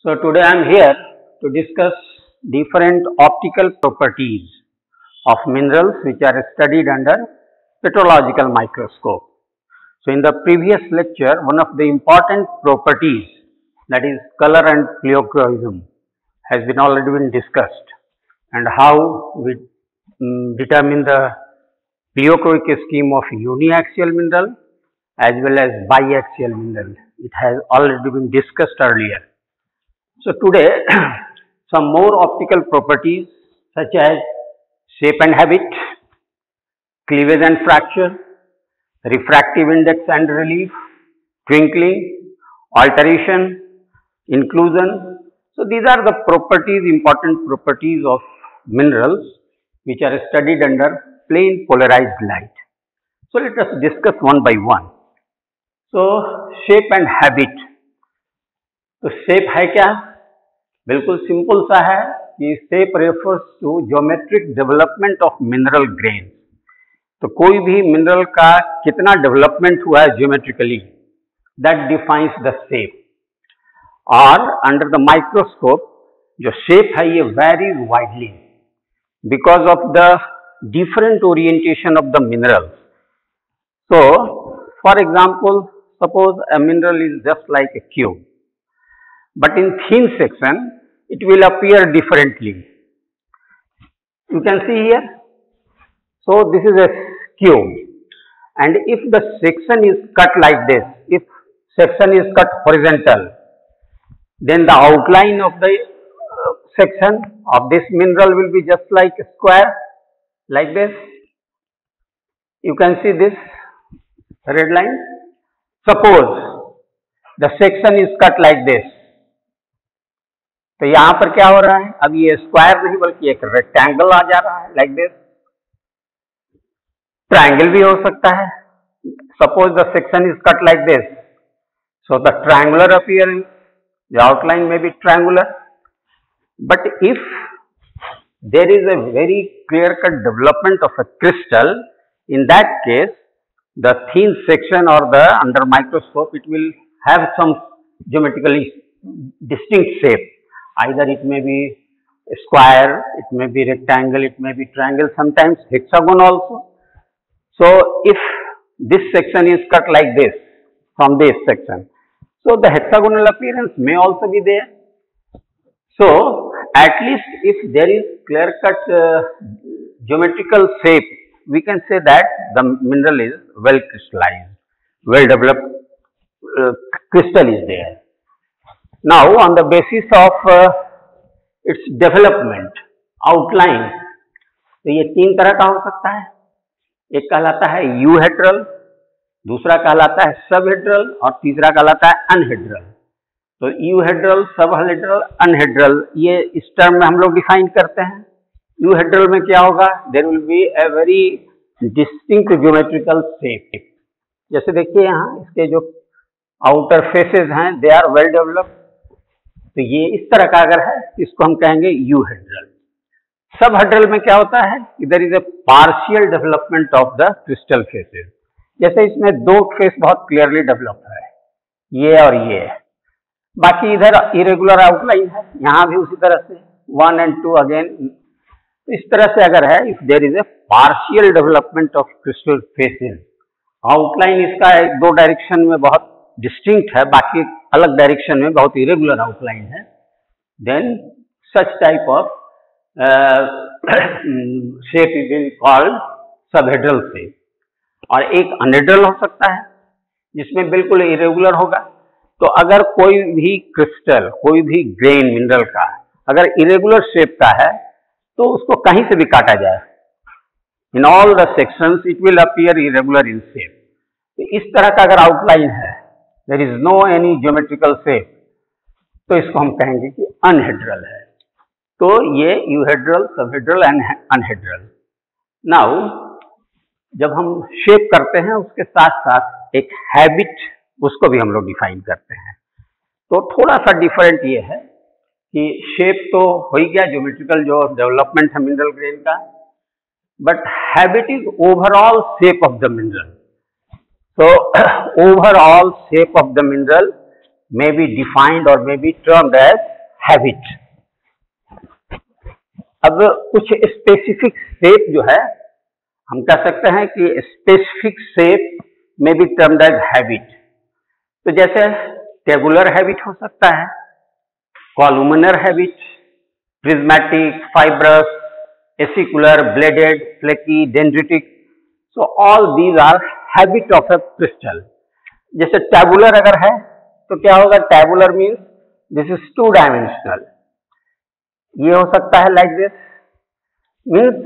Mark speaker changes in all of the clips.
Speaker 1: So today I am here to discuss different optical properties of minerals which are studied under petrological microscope. So in the previous lecture, one of the important properties, that is color and pleochroism, has been already been discussed, and how we determine the pleochroic scheme of uniaxial mineral as well as biaxial mineral. It has already been discussed earlier. So today some more optical properties such as shape and habit, cleavage and fracture, refractive index and relief, twinkling, alteration, inclusion. So these are the properties, important properties of minerals which are studied under plane polarized light. So let us discuss one by one. So shape and habit. तो shape है क्या? बिल्कुल simple सा है कि shape refers to geometric development of mineral grain. तो कोई भी मिनरल का कितना डेवलपमेंट हुआ है geometrically, that defines the shape. और अंडर द माइक्रोस्कोप जो शेप है ये very widely because of the different orientation of the mineral. So for example, suppose a mineral is just like a cube, but in thin section it will appear differently. You can see here. So this is a cube, and if the section is cut like this, if section is cut horizontal, then the outline of the section of this mineral will be just like a square, like this. You can see this red line. Suppose the section is cut like this, तो यहां पर क्या हो रहा है? अब ये square नहीं बल्कि एक रेक्टेंगल आ जा रहा है, लाइक दिस. ट्रायंगल भी हो सकता है. Suppose the section is cut like this, so the triangular appearance, the outline में भी triangular. But if there is a very clear cut development of a crystal, in that case the thin section or the under microscope it will have some geometrically distinct shape. Either it may be a square, it may be rectangle, it may be triangle, sometimes hexagon also. So if this section is cut like this from this section, so the hexagonal appearance may also be there. So at least if there is clear cut geometrical shape, we can say that the mineral is well crystallized, well developed crystal is there. Now on the basis of its development, outline, तो ये तीन तरह का हो सकता है. एक कहलाता है यूहेड्रल, दूसरा कहलाता है सबहेड्रल और तीसरा कहलाता है अनहेड्रल. तो यूहेड्रल, सबहेड्रल, अनहेड्रल, ये इस टर्म में हम लोग डिफाइन करते हैं. यूहेड्रल में क्या होगा? There will be a very distinct geometrical shape. जैसे देखिए यहाँ इसके जो आउटर फेसेस हैं दे आर वेल डेवलप्ड. तो ये इस तरह का अगर है इसको हम कहेंगे यूहेड्रल. सबहेड्रल में क्या होता है? इधर is a partial development of the crystal faces. जैसे इसमें दो फेस बहुत क्लियरली डेवलप है, ये और ये. बाकी इधर इरेगुलर आउटलाइन है, यहाँ भी उसी तरह से 1 and 2 अगेन. इस तरह से अगर है, if there is a partial development of crystal faces, outline इसका एक दो डायरेक्शन में बहुत डिस्टिंक्ट है, बाकी अलग डायरेक्शन में बहुत इरेगुलर आउटलाइन है, then such type of shape is called subhedral shape. और एक अनहेड्रल हो सकता है जिसमें बिल्कुल इरेगुलर होगा. तो अगर कोई भी क्रिस्टल, कोई भी ग्रेन मिनरल का अगर इरेगुलर शेप का है तो उसको कहीं से भी काटा जाए, in all the sections it will appear irregular in shape. तो इस तरह का अगर आउटलाइन है, there is no any geometrical shape, तो इसको हम कहेंगे कि अनहेड्रल है. तो ये यूहेड्रल, सबहेड्रल एंड अनहेड्रल. नाउ जब हम शेप करते हैं उसके साथ साथ एक हैबिट, उसको भी हम लोग डिफाइन करते हैं. तो थोड़ा सा डिफरेंट ये है कि शेप तो हो ही गया, ज्योमेट्रिकल जो डेवलपमेंट है मिनरल ग्रेन का, but habit is overall shape of the mineral. So overall shape of the mineral may be defined or may be termed as habit. अब कुछ स्पेसिफिक शेप जो है हम कह सकते हैं कि स्पेसिफिक शेप में भी टर्म्ड एज हैबिट। तो जैसे टेबुलर हैबिट हो सकता है, columnar habit, prismatic, fibrous, acicular, bladed, flaky, dendritic. So all these are habit of a crystal. जैसे टेबुलर अगर है तो क्या होगा, tabular means this is two dimensional. ये हो सकता है लाइक दिस, मीन्स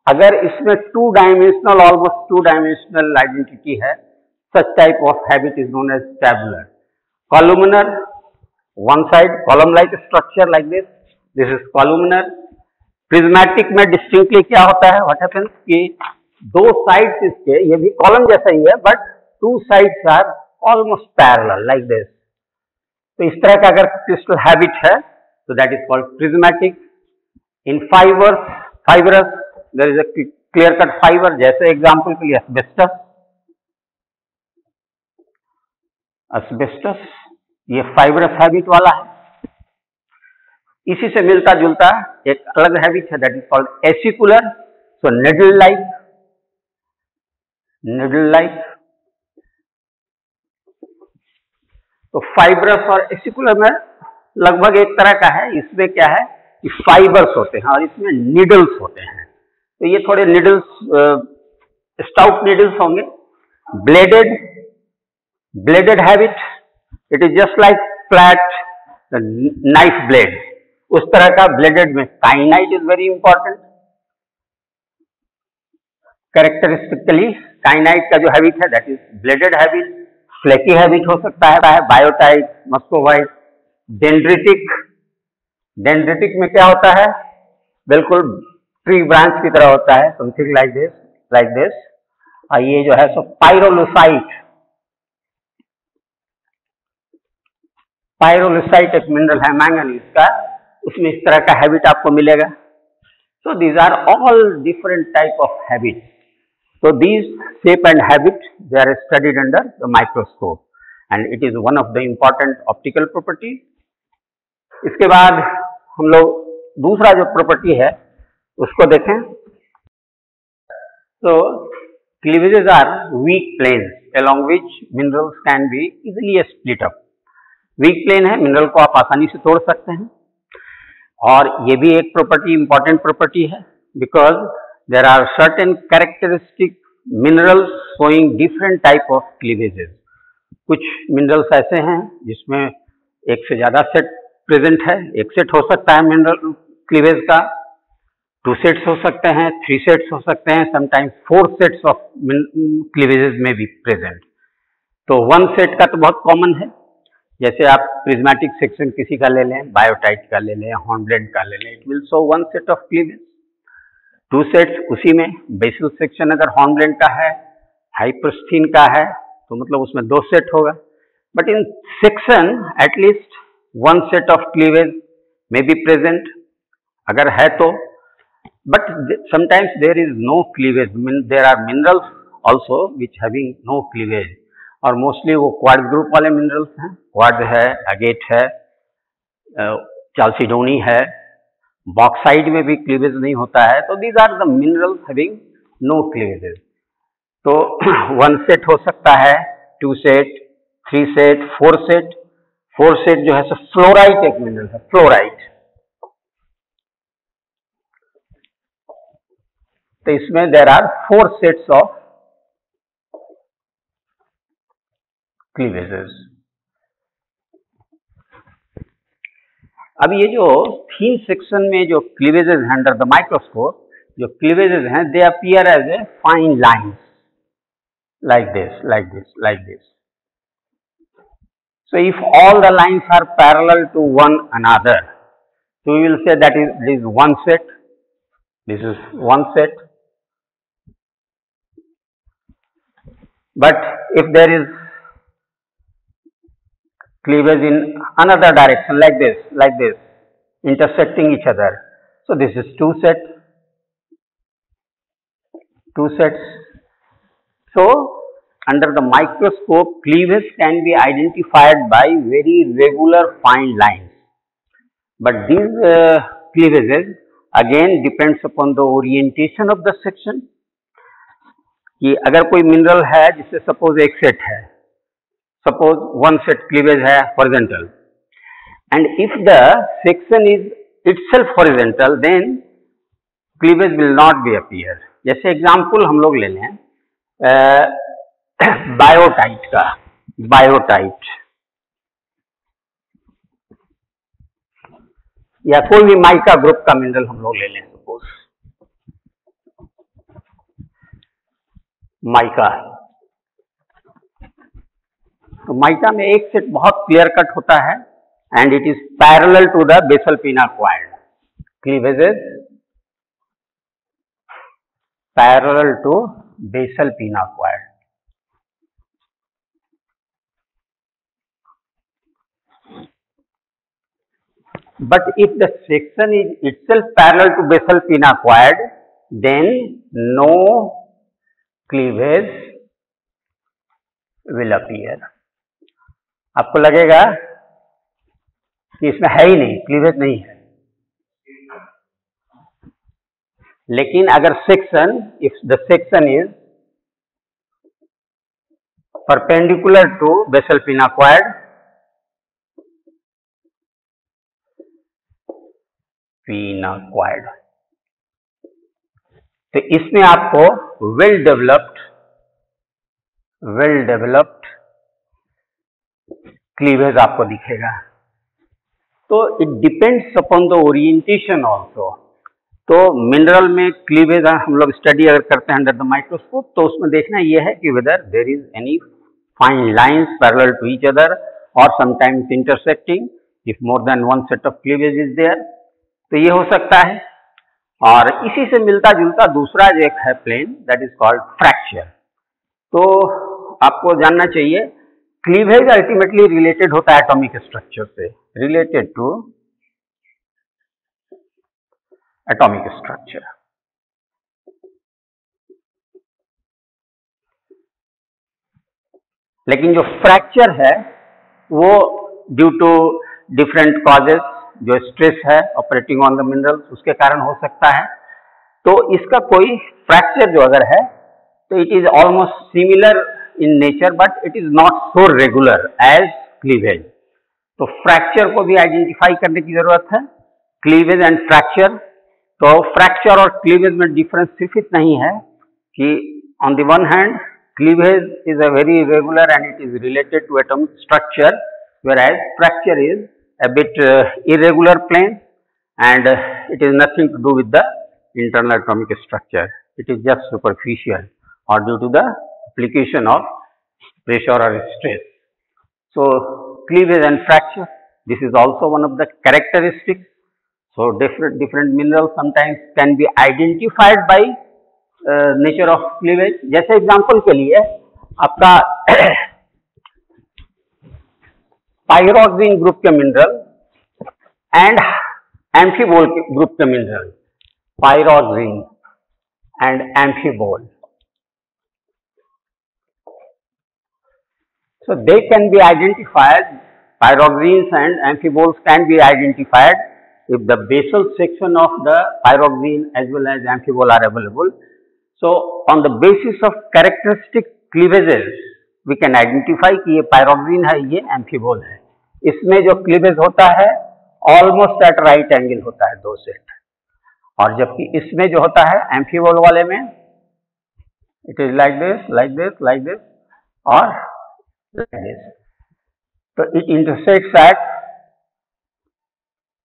Speaker 1: अगर इसमें two dimensional, almost two dimensional identity है, such type of habit is known as tabular. Columnar, one side column like structure like this is columnar. Prismatic में distinctly क्या होता है, what happens कि दो sides इसके, ये भी column जैसा ही है but two sides are almost parallel like this. तो इस तरह का अगर crystal habit है तो that is called prismatic. In fibrous there is a clear cut fiber, जैसे example के लिए asbestos, ये फाइब्रस हैबिट वाला है। इसी से मिलता जुलता एक अलग हैबिट है, that is called acicular. So needle like. तो फाइब्रस और एसिकुलर में लगभग एक तरह का है। इसमें क्या है कि फाइबर्स होते हैं और इसमें निडल्स होते हैं। तो ये थोड़े निडल्स, स्टाउट निडल्स होंगे। Blooded habit, it is just like flat knife blade, उस तरह का ब्लेडेड में। काइनाइट इज वेरी इंपॉर्टेंट। कैरेक्टरिस्टिकली काइनाइट का जो हैबिट है that is blooded habit. Flaky habit हो सकता है, बायोटाइट, मस्कोवाइट। डेंड्रिटिक में क्या होता है, बिल्कुल ट्री ब्रांच की तरह होता है, समथिंग लाइक दिस। और ये जो है सो पायरोलुसाइट एक मिनरल है मैंगनीज का, उसमें इस तरह का हैबिट आपको मिलेगा। So these are all different type of habit. So these shape and habit they are studied under the microscope and it is one of the important optical property. इसके बाद हम लोग दूसरा जो प्रॉपर्टी है उसको देखें। तो cleavages are weak planes along which minerals can be easily split up. Weak plane है, मिनरल को आप आसानी से तोड़ सकते हैं। और ये भी एक प्रॉपर्टी, इंपॉर्टेंट प्रॉपर्टी है, because there are certain characteristic minerals showing different type of cleavages. कुछ मिनरल्स ऐसे हैं जिसमें एक से ज्यादा सेट प्रेजेंट है। एक सेट हो सकता है मिनरल क्लीवेज का, 2 सेट्स हो सकते हैं, 3 सेट्स हो सकते हैं, समटाइम्स 4 सेट्स ऑफ क्लीवेजेस में भी प्रेजेंट। तो 1 सेट का तो बहुत कॉमन है, जैसे आप प्रिज्मेटिक सेक्शन किसी का ले लें, बायोटाइट का ले लें, हॉर्नब्लेड का ले लें, it will show 1 set of cleavage. 2 sets उसी में, बेसल सेक्शन अगर हॉर्नब्लेड का है, हाइपरस्थीन का है, तो मतलब उसमें 2 सेट होगा। But in section at least 1 set of cleavage में बी प्रेजेंट अगर है तो। But sometimes there is no cleavage, there are minerals also which having no cleavage, और मोस्टली वो क्वार्ट्ज ग्रुप वाले मिनरल्स हैं। क्वार्ट्ज है, अगेट है, चाल्सिडोनी है, बॉक्साइड में भी क्लीवेज नहीं होता है। तो these are the minerals having no cleavages. तो 1 सेट हो सकता है, 2 सेट, 3 सेट, 4 सेट। 4 सेट जो है सो फ्लोराइट एक मिनरल है, फ्लोराइट। तो इसमें there are 4 sets of cleavages. अब ये जो थीन सेक्शन में जो क्लीवेजेस हैं अंडर द माइक्रोस्कोप, जो क्लीवेजेस हैं they appear as a fine lines like this. So if all the lines are parallel to one another, so we will say that this is one set, this is one set. But if there is cleavage in another direction like this, intersecting each other, so this is two sets. So under the microscope, cleavage can be identified by very regular fine lines. But these cleavages again depends upon the orientation of the section. कि अगर कोई mineral है जिससे suppose एक set है, suppose one set cleavage है horizontal, and if the section is itself horizontal then cleavage will not be appear. जैसे example हम लोग ले लें बायोटाइट का, बायोटाइट या कोई भी माइका ग्रुप का मिनरल हम लोग ले लें, सपोज माइका. तो माइका में एक सेट बहुत क्लियर कट होता है and it is parallel to the basal pinacoid. Cleavages parallel to basal pinacoid. But if the section is itself parallel to basal pinna quad, then no cleavage will appear. आपको लगेगा कि इसमें है ही नहीं, cleavage नहीं है. लेकिन अगर section, if the section is perpendicular to basal pinna quad, पिना क्वाड, तो इसमें आपको वेल डेवलप्ड क्लीवेज आपको दिखेगा. तो it depends upon the orientation also. तो मिनरल में क्लीवेज हम लोग स्टडी अगर करते हैं अंडर द माइक्रोस्कोप, तो उसमें देखना यह है कि whether there is any fine lines parallel to each other और sometimes intersecting. If more than one set of cleavage is there, तो ये हो सकता है. और इसी से मिलता जुलता दूसरा जो एक है plane, that is called fracture. तो आपको जानना चाहिए क्लीवेज अल्टीमेटली रिलेटेड होता है एटॉमिक स्ट्रक्चर से, रिलेटेड टू एटॉमिक स्ट्रक्चर. लेकिन जो फ्रैक्चर है वो ड्यू टू डिफरेंट कॉजेस, जो स्ट्रेस है ऑपरेटिंग ऑन द मिनरल्स, उसके कारण हो सकता है. तो इसका कोई फ्रैक्चर जो अगर है तो it is almost similar in nature but it is not so regular as cleavage. तो फ्रैक्चर को भी आइडेंटिफाई करने की जरूरत है, क्लीवेज एंड फ्रैक्चर. तो फ्रैक्चर और क्लीवेज में डिफरेंस सिर्फ इतना ही है कि on the one hand cleavage is a very regular and it is related to atomic structure, whereas fracture is a bit irregular plane and it is nothing to do with the internal atomic structure. It is just superficial or due to the application of pressure or stress. So cleavage and fracture, this is also one of the characteristics. So different minerals sometimes can be identified by nature of cleavage. जैसे example के लिए आपका pyroxene group के mineral and amphibole group के mineral, pyroxene and amphibole. So they can be identified, pyroxenes and amphiboles can be identified if the basal section of the pyroxene as well as amphibole are available. So on the basis of characteristic cleavages we can identify कि ये pyroxene है, ये amphibole है. इसमें जो cleavage होता है almost eight right angle होता है, दो सेट. और जबकि इसमें जो होता है एम्फीबोल वाले में it is like this, like this, like this और लाइक दिस. तो it intersects at,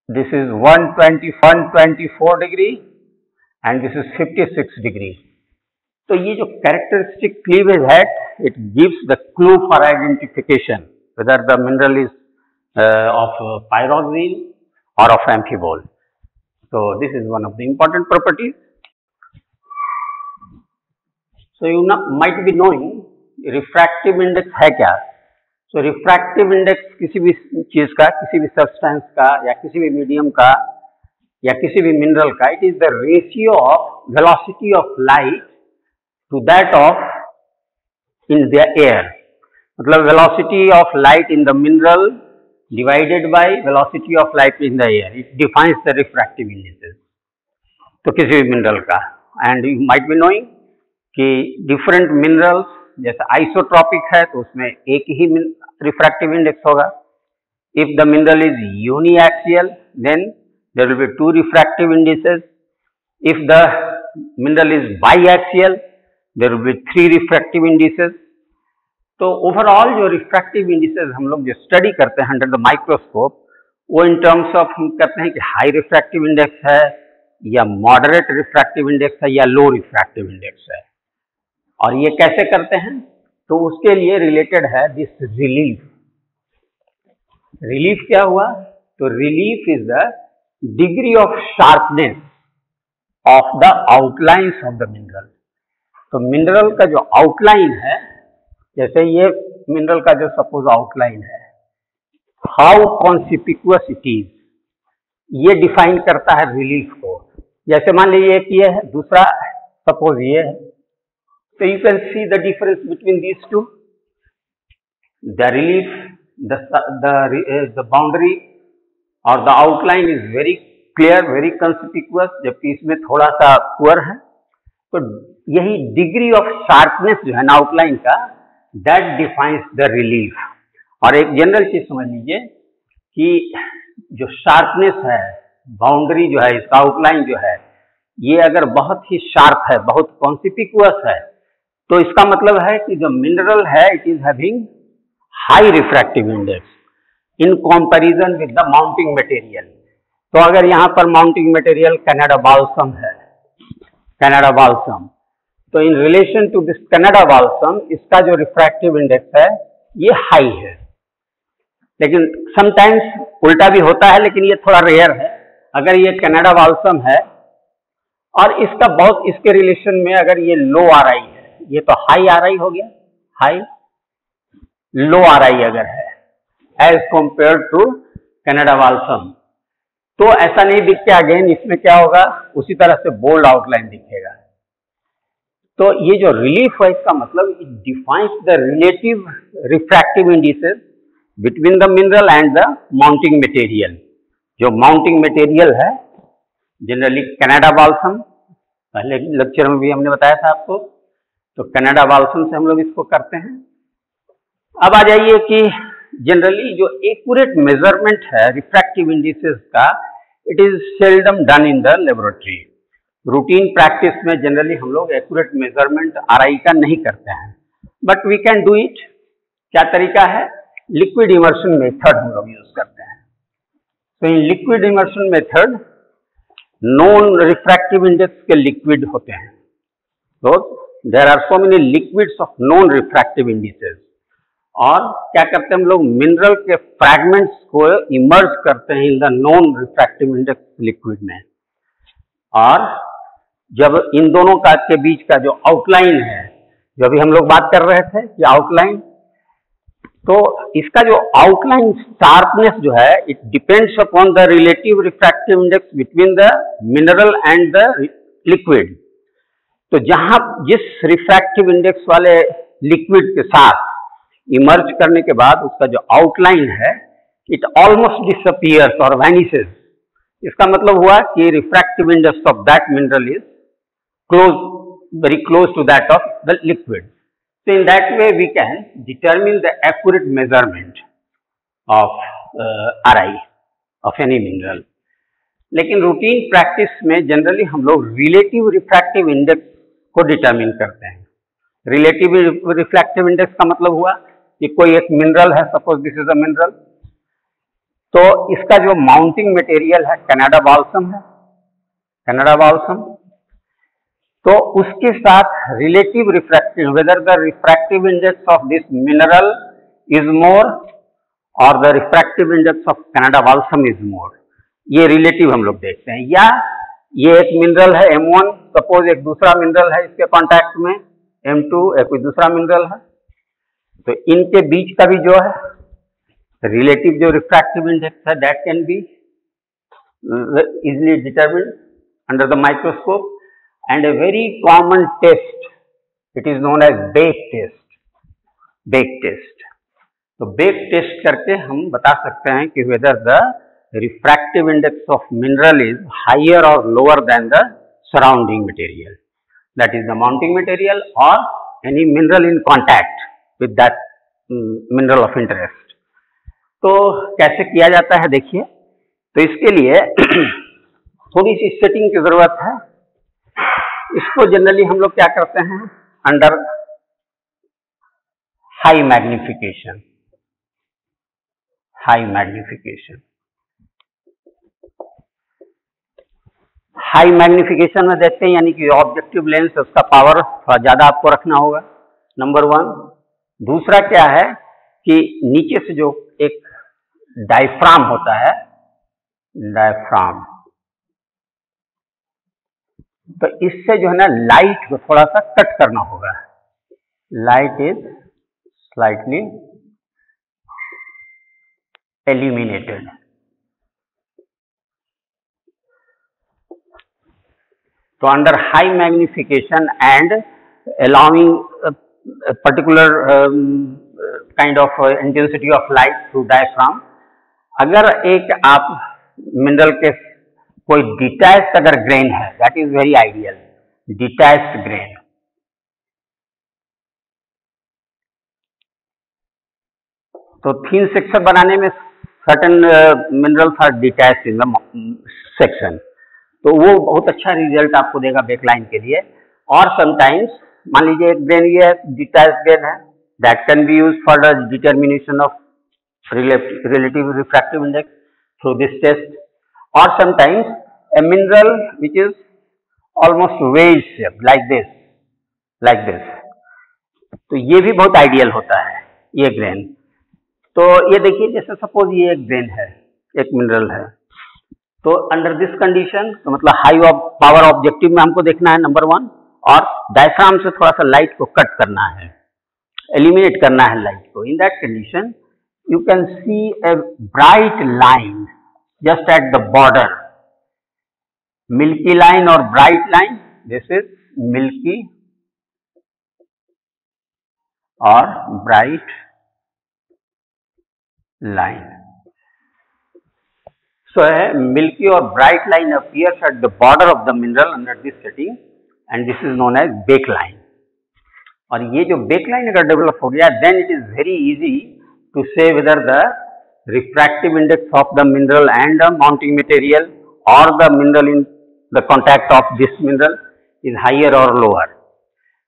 Speaker 1: this is 124 degree and this is 56 degree. तो ये जो कैरेक्टरिस्टिक क्लीवेज है it gives the clue for identification whether the mineral is of pyroxene or of amphibole. So this is one of the important properties. So you might be knowing refractive index है क्या. So refractive index किसी भी चीज का, किसी भी substance का या किसी भी मीडियम का या किसी भी मिनरल का, it is the ratio of velocity of light to that of in the air. मतलब velocity of light in the mineral divided by velocity of light in the air. It defines the refractive indices. तो किसी भी mineral का, and you might be knowing कि different minerals जैसे isotropic है तो उसमें एक ही रिफ्रैक्टिव इंडेक्स होगा. If the mineral is uniaxial, then there will be 2 refractive indices. If the mineral is biaxial, there will be 3 refractive indices. तो overall जो refractive indices हम लोग जो स्टडी करते हैं अंडर द माइक्रोस्कोप, वो इन टर्म्स ऑफ हम कहते हैं कि हाई रिफ्रैक्टिव इंडेक्स है या मॉडरेट रिफ्रैक्टिव इंडेक्स है या लो रिफ्रैक्टिव इंडेक्स है. और ये कैसे करते हैं, तो उसके लिए रिलेटेड है दिस रिलीफ. रिलीफ क्या हुआ, तो relief is the degree of sharpness of the outlines of the mineral. तो मिनरल का जो आउटलाइन है, जैसे ये मिनरल का जो सपोज आउटलाइन है, हाउ कॉन्सिपिक्वस इट इज, ये डिफाइन करता है रिलीफ को. जैसे मान लीजिए एक ये है, दूसरा सपोज ये है, तो you can see the difference between these two. The relief, the boundary और the outline is very clear, very conspicuous, जबकि इसमें थोड़ा सा पुअर है. तो यही डिग्री ऑफ शार्पनेस जो है ना आउटलाइन का, that defines the relief. और एक जनरल चीज समझ लीजिए कि जो शार्पनेस है, बाउंड्री जो है, इसका आउटलाइन जो है, ये अगर बहुत ही शार्प है, बहुत कॉन्सिपिक्वस है, तो इसका मतलब है कि जो मिनरल है it is having high refractive index in comparison with the mounting material. तो अगर यहाँ पर माउंटिंग मटेरियल कनाडा बाल्सम है, कनाडा बाल्सम, तो in relation to this Canada balsam इसका जो रिफ्रैक्टिव इंडेक्स है ये हाई है. लेकिन समटाइम्स उल्टा भी होता है, लेकिन ये थोड़ा रेयर है. अगर ये कनाडा बाल्सम है और इसका बहुत इसके रिलेशन में अगर ये लो आर आई है, ये तो हाई आर आई हो गया, हाई लो आर आई अगर है as compare to Canada balsam, तो ऐसा नहीं दिखते. अगेन इसमें क्या होगा, उसी तरह से बोल्ड आउटलाइन दिखेगा. तो ये जो रिलीफ है इसका मतलब it defines the relative refractive indices between the mineral and the mounting material. जो माउंटिंग मटेरियल है जनरली कनाडा बाल्सम, पहले लेक्चर में भी हमने बताया था आपको, तो कनाडा बाल्सम से हम लोग इसको करते हैं. अब आ जाइए कि जनरली जो एक्यूरेट मेजरमेंट है रिफ्रैक्टिव इंडिसेस का, it is seldom done in the laboratory. Routine practice में जनरली हम लोग एक्यूरेट मेजरमेंट आरआई का नहीं करते हैं, but we can do it. क्या तरीका है, लिक्विड इमर्शन मेथड हम लोग यूज करते हैं. तो in liquid immersion method known refractive index के लिक्विड होते हैं. तो there are so many liquids of known refractive indices. और क्या करते हैं हम लोग, मिनरल के फ्रैगमेंट्स को इमर्ज करते हैं in the non refractive index liquid में. और जब इन दोनों का के बीच का जो आउटलाइन है, जो अभी हम लोग बात कर रहे थे कि आउटलाइन, तो इसका जो आउटलाइन शार्पनेस जो है it depends upon the relative refractive index between the mineral and the liquid. तो जहां जिस रिफ्रैक्टिव इंडेक्स वाले लिक्विड के साथ इमर्ज करने के बाद उसका जो आउटलाइन है इट ऑलमोस्ट डिसअपीयर्स और वैनिशेस. इसका मतलब हुआ कि refractive index of that mineral is close, very close to that of the liquid. So in that way we can determine the accurate measurement of RI of any mineral. लेकिन routine practice में generally हम लोग relative refractive index को determine करते हैं. Relative refractive index का मतलब हुआ कि कोई एक मिनरल है, suppose this is a mineral, तो इसका जो माउंटिंग मटेरियल है कनाडा बाल्सम है, कनाडा बाल्सम, तो उसके साथ relative refractive, whether the refractive index of this mineral is more or the refractive index of Canada balsam is more, ये relative हम लोग देखते हैं. या ये एक मिनरल है M1, सपोज एक दूसरा मिनरल है इसके कांटेक्ट में M2, एक कोई दूसरा मिनरल है, तो इनके बीच का भी जो है रिलेटिव जो रिफ्रैक्टिव इंडेक्स है that can be easily determined under the microscope. And a very common test, it is known as Bache test. Becke test. तो बेक टेस्ट करके हम बता सकते हैं कि whether the refractive index of mineral is higher or lower than the surrounding material, that is the mounting material or any mineral in contact with that mineral of interest. तो कैसे किया जाता है देखिए, तो इसके लिए थोड़ी सी सेटिंग की जरूरत है। इसको जनरली हम लोग क्या करते हैं, under high magnification, high magnification high magnification में देखते हैं, यानी कि ऑब्जेक्टिव लेंस उसका पावर थोड़ा ज्यादा आपको रखना होगा, नंबर 1। दूसरा क्या है कि नीचे से जो एक डायफ्राम होता है, डायफ्राम, तो इससे जो है ना लाइट को थोड़ा सा कट करना होगा। Light is slightly eliminated. So under high magnification and allowing a particular kind of intensity of light through diaphragm, अगर एक आप मिनरल के कोई डिटैच्ड अगर ग्रेन है, that is very ideal, detached grain. तो थिन सेक्शन बनाने में certain minerals are detached in the section, तो वो बहुत अच्छा रिजल्ट आपको देगा बेकलाइन के लिए। और समटाइम्स मान लीजिए एक ग्रेन ये डिटैच्ड ग्रेन है, that can be used for the determination of relative refractive index through this test, or sometimes a mineral which is almost wedge shape like this, तो ये भी बहुत आइडियल होता है ये ग्रेन। तो ये देखिए, जैसे सपोज ये एक ग्रेन है, एक मिनरल है, तो अंडर दिस कंडीशन तो मतलब हाई पावर ऑब्जेक्टिव में हमको देखना है नंबर 1, और डायफ्राम से थोड़ा सा लाइट को कट करना है, एलिमिनेट करना है लाइट को। In that condition you can see a bright line just at the border, milky line or bright line. This is milky or bright line. So a milky or bright line appears at the border of the mineral under this setting, and this is known as bake line. और ये जो bake line अगर develop हो गया, then it is very easy to say whether the refractive index of the mineral and the mounting material or the mineral in the contact of this mineral is higher or lower.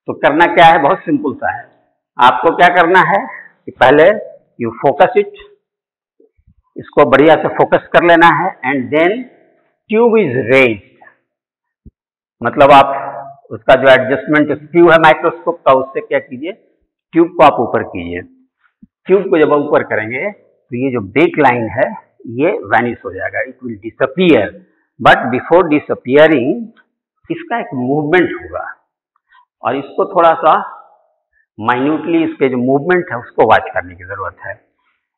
Speaker 1: तो करना क्या है, बहुत simple सा है। आपको क्या करना है कि पहले you focus it, इसको बढ़िया से फोकस कर लेना है, and then tube is raised, मतलब आप उसका जो एडजस्टमेंट स्क्रू है माइक्रोस्कोप का, उससे क्या कीजिए, ट्यूब को आप ऊपर कीजिए। ट्यूब को जब आप ऊपर करेंगे तो ये जो बेक लाइन है ये वैनिश हो जाएगा, it will disappear. But before disappearing इसका एक मूवमेंट होगा, और इसको थोड़ा सा माइन्यूटली इसके जो मूवमेंट है उसको वॉच करने की जरूरत है।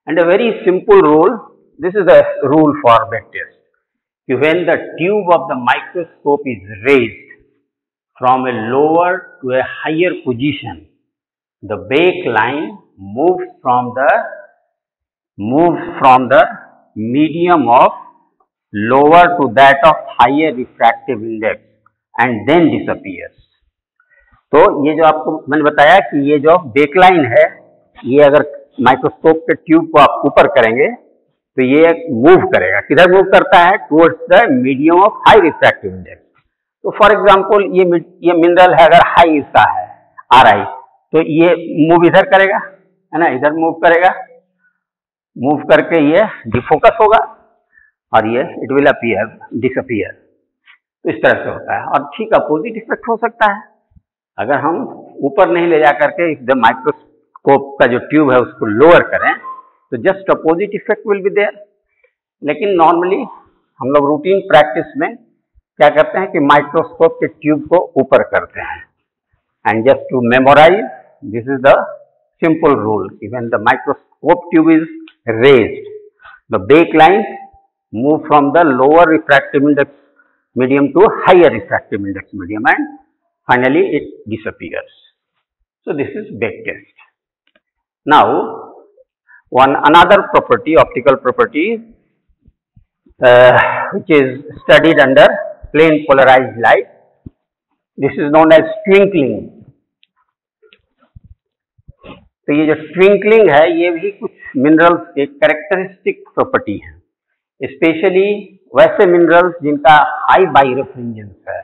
Speaker 1: And a very simple rule, this is the rule for Becke test, कि when the tube of the microscope is raised from a lower to a higher position, the bake line moves from the medium of lower to that of higher refractive index and then disappears. तो ये जो आपको मैंने बताया कि ये जो bake line है, ये अगर माइक्रोस्कोप के ट्यूब को आप ऊपर करेंगे तो ये मूव करेगा। किधर मूव करता है? Towards the medium of high refractive index. तो फॉर एग्जांपल ये मिनरल है, अगर हाई इसका है RI, तो ये मूव इधर करेगा, है ना, इधर मूव करेगा, मूव करके ये डिफोकस होगा और ये इट विल अपीयर डिसअपियर। तो इस तरह से होता है। और ठीक अपोजिट इफेक्ट हो सकता है, अगर हम ऊपर नहीं ले जा करके द माइक्रोस्कोप का जो ट्यूब है उसको लोअर करें तो just opposite effect will be there. लेकिन नॉर्मली हम लोग रूटीन प्रैक्टिस में क्या करते हैं कि माइक्रोस्कोप के ट्यूब को ऊपर करते हैं। And just to memorize, this is the simple rule. When the microscope tube is raised, the bake line move from the lower refractive index medium to higher refractive index medium, and finally it disappears. So this is bake test. Now, one another property, optical property, which is studied under plane polarized light. This is known as twinkling. तो ये जो twinkling है ये भी कुछ minerals के characteristic property है, specially वैसे मिनरल्स जिनका हाई बाइरेफ्रिंजेंस है.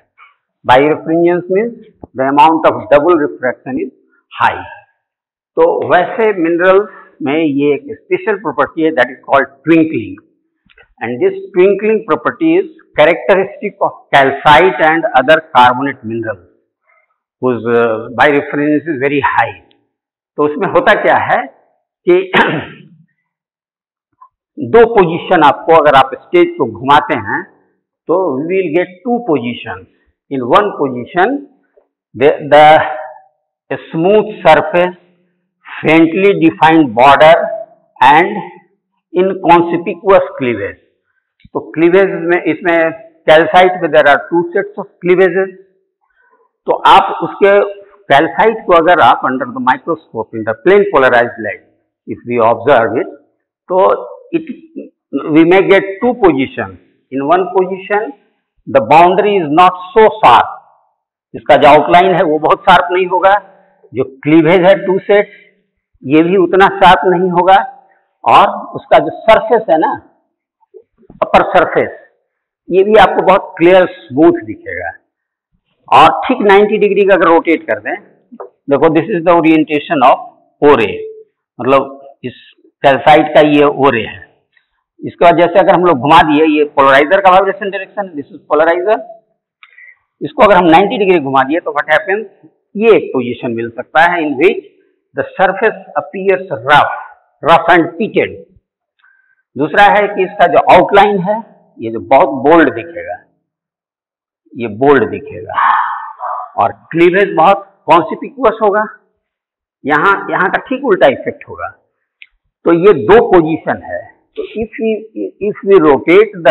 Speaker 1: Birefringence means the amount of double refraction is high. तो वैसे मिनरल्स में ये एक स्पेशल प्रॉपर्टी है that is called twinkling, and this twinkling property is characteristic of calcite and other carbonate minerals whose birefringence is very high. तो उसमें होता क्या है कि दो पोजीशन आपको, अगर आप स्टेज को घुमाते हैं तो we will get two positions. In one position the smooth surface, faintly defined border and inconspicuous cleavage. तो क्लीवेज में, इसमें कैल्साइट में there are two sets of cleavages. तो आप उसके कैल्साइट को अगर आप under the microscope in the plane polarised light if we observe it, तो it we may get two position. In one position the boundary is not so sharp, इसका जो outline है वो बहुत शार्प नहीं होगा. जो क्लीवेज है टू सेट्स ये भी उतना शार्प नहीं होगा, और उसका जो सरफेस है ना, अपर सरफेस, ये भी आपको बहुत क्लियर स्मूथ दिखेगा. और ठीक 90 डिग्री का अगर रोटेट कर दें, देखो this is the orientation of ओरे, मतलब इस कैल्साइट का ये ओरे है. इसके बाद जैसे अगर हम लोग घुमा दिए, ये पोलराइजर का vibration direction, this is polariser. इसको अगर हम 90 डिग्री घुमा दिए तो व्हाट हैपेंस, ये एक पोजीशन मिल सकता है in which the surface appears rough and pitted. दूसरा है कि इसका जो आउटलाइन है ये जो बहुत बोल्ड दिखेगा, ये बोल्ड दिखेगा, और क्लीवेज बहुत कॉन्स्पिकुअस होगा. यहाँ का ठीक उल्टा इफेक्ट होगा. तो ये दो पोजीशन है. तो if we rotate the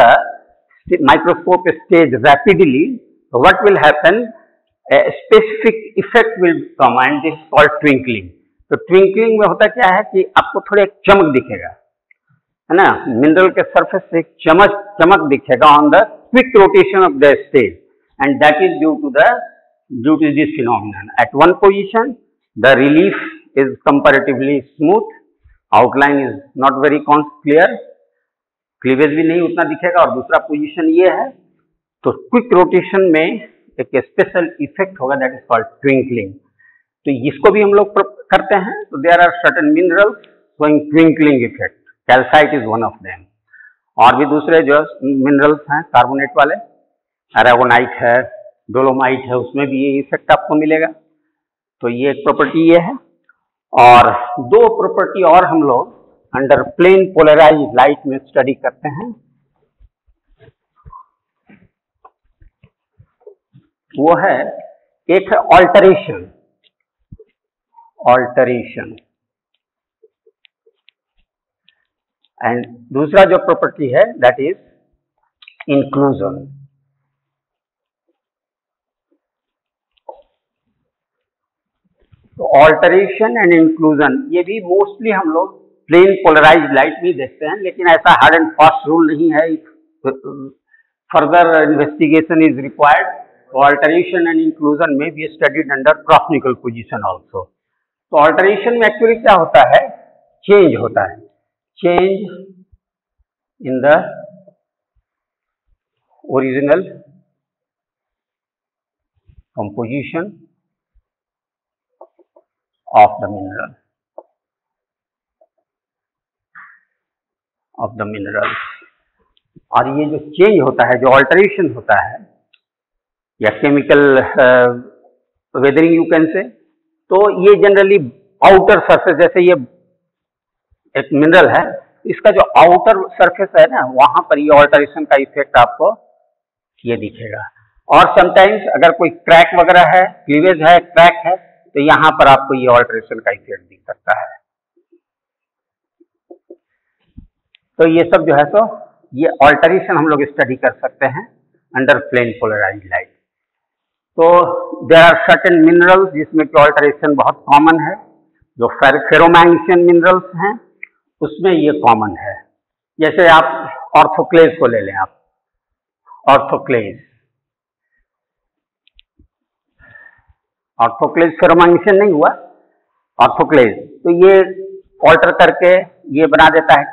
Speaker 1: microscope stage rapidly, what will happen, specific effect will come and this called twinkling. तो ट्विंकलिंग में होता क्या है कि आपको थोड़ा एक चमक दिखेगा, है ना, मिनरल के सरफेस से एक चमक दिखेगा on the quick rotation of the stage, and that is due to this phenomenon. At one position the relief is comparatively smooth, outline is not very clear, cleavage भी नहीं उतना दिखेगा, और दूसरा पोजीशन ये है. तो क्विक रोटेशन में एक स्पेशल इफेक्ट होगा दैट इज कॉल्ड ट्विंकलिंग. तो इसको भी हम लोग करते हैं. तो there are certain minerals showing twinkling effect, calcite is one of them. और भी दूसरे जो मिनरल्स हैं कार्बोनेट वाले, एरागोनाइट है, डोलोमाइट है, उसमें भी ये इफेक्ट आपको मिलेगा. तो ये एक प्रॉपर्टी ये है. और दो प्रॉपर्टी और हम लोग अंडर प्लेन पोलराइज्ड लाइट में स्टडी करते हैं. वो है, एक है ऑल्टरेशन एंड दूसरा जो प्रॉपर्टी है दैट इज इंक्लूजन. तो ऑल्टरेशन एंड इंक्लूजन ये भी मोस्टली हम लोग प्लेन पोलराइज्ड लाइट में देखते हैं, लेकिन ऐसा हार्ड एंड फास्ट रूल नहीं है. Further investigation is required. तो ऑल्टरेशन एंड इंक्लूजन में भी studied under Chronicle position also. तो ऑल्टरेशन में एक्चुअली क्या होता है, चेंज होता है, change in the original composition of the mineral. और ये जो चेंज होता है, जो ऑल्टरेशन होता है, या chemical weathering you can say, तो ये जनरली आउटर सरफेस, जैसे ये एक मिनरल है, इसका जो आउटर सरफेस है ना, वहां पर ये ऑल्टरेशन का इफेक्ट आपको ये दिखेगा. और समटाइम्स अगर कोई क्रैक वगैरह है, क्लीवेज है, क्रैक है, तो यहां पर आपको ये ऑल्टरेशन का इफेक्ट दिख सकता है. तो ये सब जो है, तो ये ऑल्टरेशन हम लोग स्टडी कर सकते हैं अंडर प्लेन पोलराइज्ड लाइट. तो देयर आर सर्टेन मिनरल्स जिसमें कि ऑल्टरेशन बहुत कॉमन है. जो फेरोमैग्नीशियन मिनरल्स हैं उसमें ये कॉमन है। जैसे आप ऑर्थोक्लेज को ले लें, आप ऑर्थोक्लेज फेरोमैग्नीशियन नहीं हुआ, ऑर्थोक्लेज, तो ये ऑल्टर करके ये बना देता है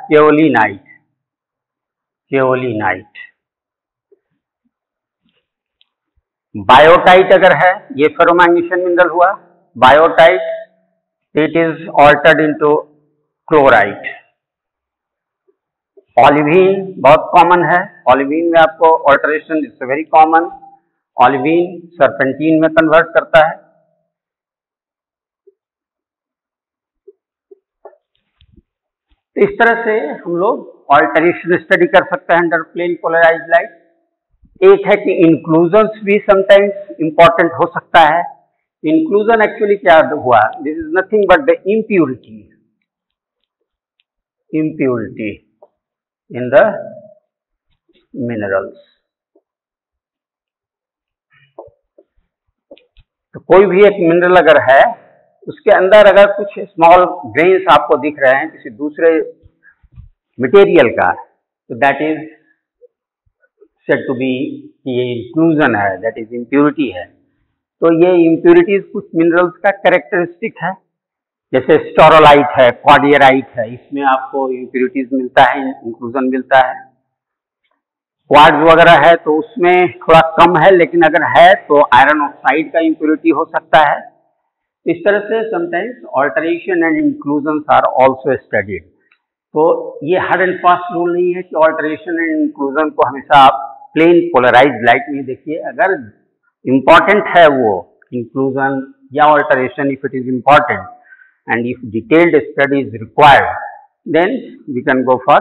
Speaker 1: केओलिनाइट। बायोटाइट अगर है, ये फेरोमैग्नीशियन मिनरल हुआ, biotite, it is altered into chlorite. Olivine बहुत कॉमन है, ऑलिवीन में आपको alteration is very common, olivine serpentine में कन्वर्ट करता है। तो इस तरह से हम लोग ऑल्टरेशन स्टडी कर सकते हैं अंडर प्लेन पोलराइज्ड लाइट। एक है कि इंक्लूजन्स भी समटाइम्स इंपॉर्टेंट हो सकता है। इंक्लूजन एक्चुअली क्या हुआ, this is nothing but the impurity in the minerals. तो कोई भी एक मिनरल अगर है, उसके अंदर अगर कुछ स्मॉल ग्रेन्स आपको दिख रहे हैं किसी दूसरे मटेरियल का, तो that is said to be ये इंक्लूजन है, दैट इज इम्प्यूरिटी है। तो ये इम्प्यूरिटीज कुछ मिनरल्स का कैरेक्टरिस्टिक है, जैसे स्टोरोलाइट है, क्वार्डियराइट है, इसमें आपको इम्प्यूरिटीज मिलता है, इंक्लूजन मिलता है। क्वार्ट्ज वगैरह है तो उसमें थोड़ा कम है, लेकिन अगर है तो आयरन ऑक्साइड का इम्प्यूरिटी हो सकता है। इस तरह से sometimes alteration and inclusion are also studied. तो ये हार्ड एंड फास्ट रूल नहीं है कि ऑल्टरेशन एंड इंक्लूजन को हमेशा आप प्लेन पोलराइज्ड लाइट में देखिए। अगर इम्पॉर्टेंट है वो इंक्लूजन या alteration, if it is important and if detailed study is required, then we can go for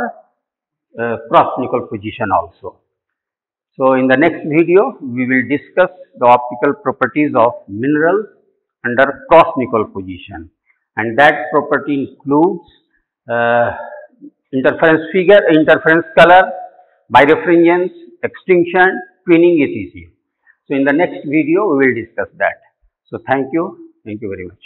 Speaker 1: cross-Nichols position also. So in the next video we will discuss the optical properties of minerals under cross-Nichols position, and that property includes interference figure, interference color, birefringence, extinction, twinning, etc. So in the next video we will discuss that. So thank you very much.